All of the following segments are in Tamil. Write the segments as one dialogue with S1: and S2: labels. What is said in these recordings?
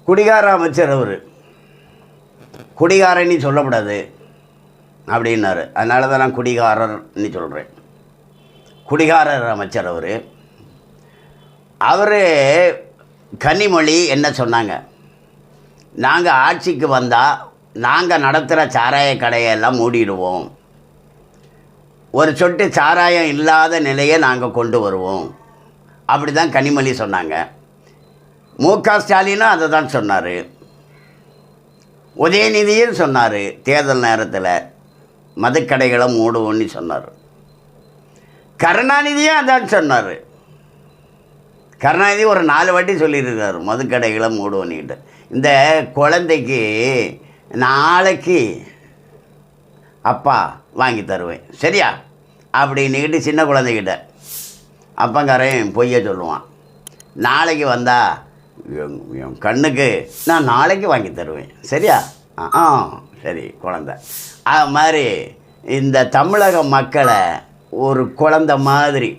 S1: குடிகார அமைச்சர் அவர், குடிகாரன்னு சொல்லக்கூடாது அப்படின்னாரு. அதனால தான் நான் குடிகாரர்னு சொல்கிறேன். குடிகாரர் அமைச்சர் அவர் கனிமொழி என்ன சொன்னாங்க, நாங்கள் ஆட்சிக்கு வந்தால் நாங்கள் நடத்துகிற சாராய கடையெல்லாம் மூடிடுவோம், ஒரு சொட்டு சாராயம் இல்லாத நிலையை நாங்கள் கொண்டு வருவோம், அப்படி தான் கனிமொழி சொன்னாங்க. மு.க. ஸ்டாலினும் அதை தான் சொன்னார். உதயநிதியும் சொன்னார், தேர்தல் நேரத்தில் மதுக்கடைகளை மூடுவோன்னு சொன்னார். கருணாநிதியும் அதான் சொன்னார். கருணாநிதி ஒரு 4 வாட்டி சொல்லியிருக்காரு மதுக்கடைகளை மூடுவோன்னிக்கிட்டு. இந்த குழந்தைக்கு நாளைக்கு அப்பா வாங்கி தருவேன் சரியா அப்படின்னுக்கிட்டு சின்ன குழந்தைகிட்ட அப்பங்காரன் பொய்ய சொல்லுவான். நாளைக்கு வந்தால் என் கண்ணுக்கு நான் நாளைக்கு வாங்கி தருவேன் சரியா, சரி குழந்தை. அது மாதிரி இந்த தமிழக மக்களை ஒரு குழந்தை மாதிரி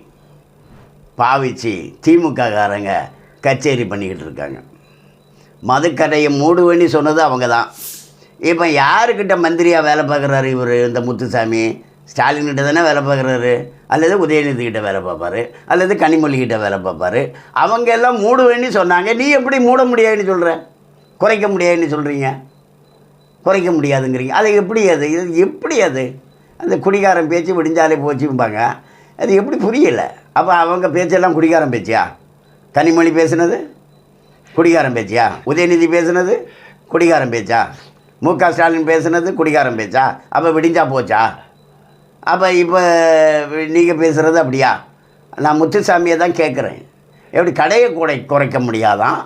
S1: பாவிச்சு திமுககாரங்க கச்சேரி பண்ணிக்கிட்டு இருக்காங்க. மதுக்கடையை மூடுவேன்னு சொன்னது அவங்க தான். இப்போ யாருக்கிட்ட மந்திரியாக வேலை பார்க்குறாரு இவர்? இந்த முத்துசாமி ஸ்டாலின்கிட்ட தானே வேலை பார்க்குறாரு, அல்லது உதயநிதிக்கிட்ட வேலை பார்ப்பார், அல்லது கனிமொழிக்கிட்ட வேலை பார்ப்பார். அவங்க எல்லாம் மூடுவேன்னு சொன்னாங்க. நீ எப்படி மூட முடியாதுன்னு சொல்கிற? குறைக்க முடியாதுன்னு சொல்கிறீங்க, குறைக்க முடியாதுங்கிறீங்க. அது எப்படி? அது எப்படி? அது அந்த குடிகாரன் பேச்சு விடிஞ்சாலே போச்சும்பாங்க. அது எப்படி புரியலை? அப்போ அவங்க பேச்செல்லாம் குடிகாரன் பேச்சியா? கனிமொழி பேசுனது குடிகாரன் பேச்சியா? உதயநிதி பேசுனது குடிகாரன் பேச்சா? மு.க. ஸ்டாலின் பேசுனது குடிகாரன் பேச்சா? அப்போ விடிஞ்சா போச்சா? அப்போ இப்போ நீங்கள் பேசுகிறது அப்படியா? நான் முத்துசாமியை தான் கேட்குறேன். எப்படி கடையை குறைக்க முடியாதான்?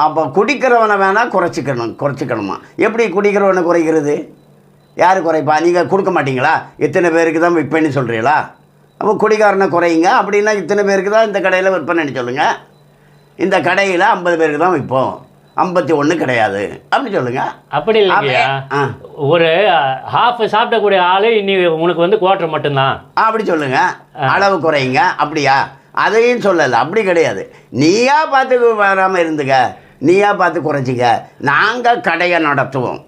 S1: அப்போ குடிக்கிறவனை வேணால் குறைச்சிக்கணுமா? எப்படி குடிக்கிறவனை குறைக்கிறது? யார் குறைப்பா? நீங்கள் கொடுக்க மாட்டீங்களா? இத்தனை பேருக்கு தான் விற்பேன்னு சொல்கிறீங்களா? அப்போ குடிகாரனை குறையுங்க. அப்படின்னா இத்தனை பேருக்கு தான் இந்த கடையில் விற்பனைன்னு சொல்லுங்கள். இந்த கடையில் 50 பேருக்கு தான் விற்போம், 51 கிடையாது அப்படின்னு சொல்லுங்கள்.
S2: அப்படி இல்லையா? ஒரு ஹாஃப் சாப்பிடக்கூடிய ஆள் இன்னைக்கு உனக்கு வந்து குவார்டர் மட்டும்தான்
S1: அப்படி சொல்லுங்கள். அளவு குறையுங்க. அப்படியா? அதையும் சொல்லலை. அப்படி கிடையாது. நீயா பார்த்து வராமல் இருந்துங்க, நீயா பார்த்து குறைச்சிக்க. நாங்கள் கடையை நடத்துவோம்,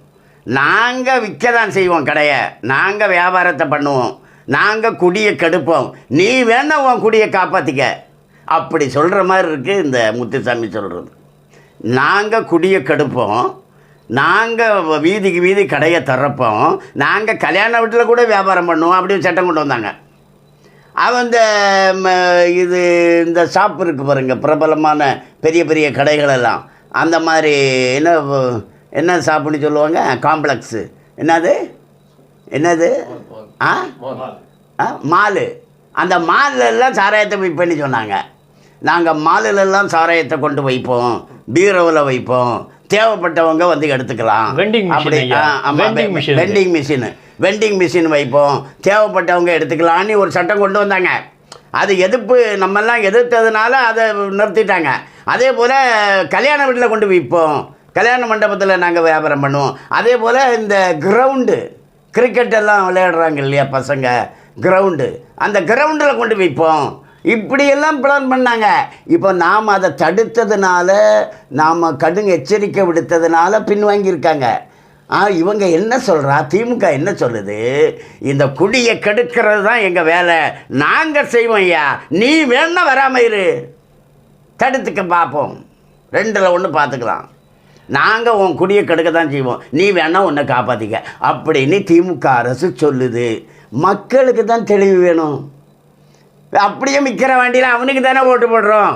S1: நாங்கள் விற்க தான் செய்வோம் கடையை, நாங்கள் வியாபாரத்தை பண்ணுவோம், நாங்கள் குடியை கெடுப்போம், நீ வேணா உன் குடியை காப்பாற்றிக்க. அப்படி சொல்கிற மாதிரி இருக்குது இந்த முத்துசாமி சொல்கிறது. நாங்கள் குடியை கெடுப்போம், நாங்கள் வீதிக்கு வீதி கடையை திறப்போம், நாங்கள் கல்யாண வீட்டில் கூட வியாபாரம் பண்ணுவோம் அப்படின்னு சட்டம் கொண்டு வந்தாங்க. அவன் இந்த ஷாப் இருக்குது பாருங்கள், பிரபலமான பெரிய பெரிய கடைகளெல்லாம் அந்த மாதிரி என்ன ஷாப்புன்னு சொல்லுவாங்க, காம்ப்ளெக்ஸு, என்னது மாலு. அந்த மாலெல்லாம் சாராயத்தை விற்பேன்னு சொன்னாங்க. நாங்கள் மாலிலெல்லாம் சாராயத்தை கொண்டு வைப்போம், பீரோவில் வைப்போம், தேவைப்பட்டவங்க வந்து எடுத்துக்கலாம். அப்படி வெண்டிங் மிஷின் வைப்போம், தேவைப்பட்டவங்க எடுத்துக்கலான்னு ஒரு சட்டம் கொண்டு வந்தாங்க. அது நம்மெல்லாம் எதிர்த்ததுனால அதை நிறுத்திட்டாங்க. அதே போல் கல்யாண வீட்டில் கொண்டு விற்போம், கல்யாண மண்டபத்தில் நாங்கள் வியாபாரம் பண்ணுவோம். அதே போல் இந்த கிரவுண்டு, கிரிக்கெட்டெல்லாம் விளையாடுறாங்க இல்லையா பசங்க, கிரவுண்டு, அந்த கிரவுண்டில் கொண்டு வைப்போம். இப்படியெல்லாம் பிளான் பண்ணாங்க. இப்போ நாம் அதை தடுத்ததுனால, நாம் கடும் எச்சரிக்கை விடுத்ததுனால பின்வாங்கியிருக்காங்க. இவங்க என்ன சொல்கிறா, திமுக என்ன சொல்லுது, இந்த குடியை கெடுக்கிறது தான் எங்கள் வேலை, நாங்கள் செய்வோம் ஐயா, நீ வேணா வராமல் இரு, தடுத்துக்க பார்ப்போம், 2ல் 1 பார்த்துக்கலாம், நாங்கள் உன் குடியை கெடுக்க தான் செய்வோம், நீ வேணா உன்னை காப்பாற்றிக்க அப்படின்னு திமுக அரசு சொல்லுது. மக்களுக்கு தான் தெளிவு வேணும். அப்படியே மிக்கிற வண்டியில் அவனுக்கு தானே ஓட்டு போடுறோம்.